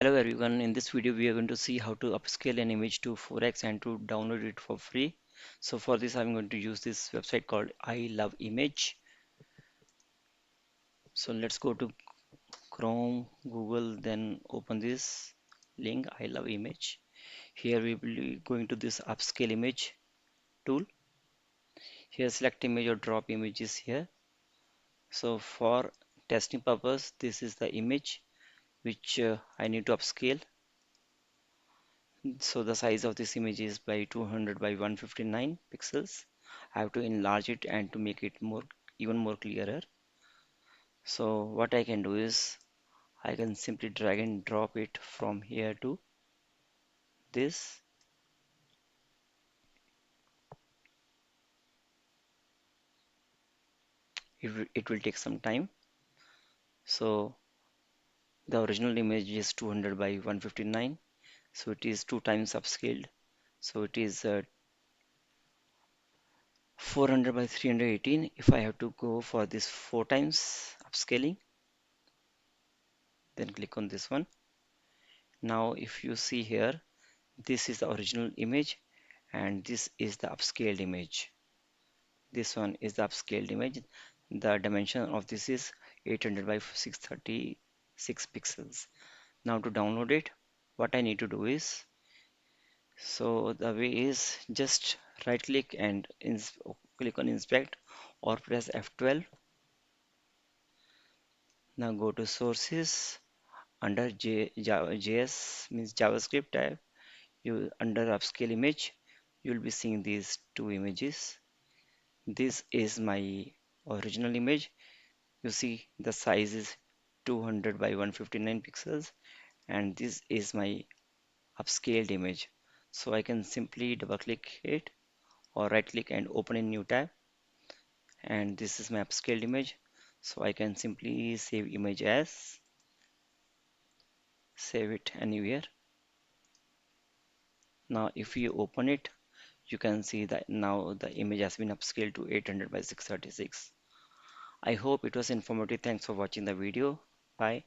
Hello everyone, in this video we are going to see how to upscale an image to 4x and to download it for free. So for this I'm going to use this website called iloveimg. So let's go to Chrome, Google, then open this link iloveimg. Here we will be going to this upscale image tool. Here select image or drop images here. So for testing purpose this is the image which I need to upscale. So the size of this image is by 200 by 159 pixels. I have to enlarge it and to make it even more clearer. So what I can do is I can simply drag and drop it from here to this. It will take some time. So the original image is 200 by 159. So it is 2 times upscaled. So it is 400 by 318. If I have to go for this 4 times upscaling, then click on this one. Now if you see here, this is the original image and this is the upscaled image. This one is the upscaled image. The dimension of this is 800 by 636 pixels. Now to download it, what I need to do is, so the way is just right click and click on inspect or press F12. Now go to sources under JS means JavaScript tab. You under upscale image, you will be seeing these two images. This is my original image. You see the size is 200 by 159 pixels and this is my upscaled image. So I can simply double click it or right click and open a new tab, and this is my upscaled image. So I can simply save image as, save it anywhere. Now if you open it, you can see that now the image has been upscaled to 800 by 636. I hope it was informative. Thanks for watching the video. Bye.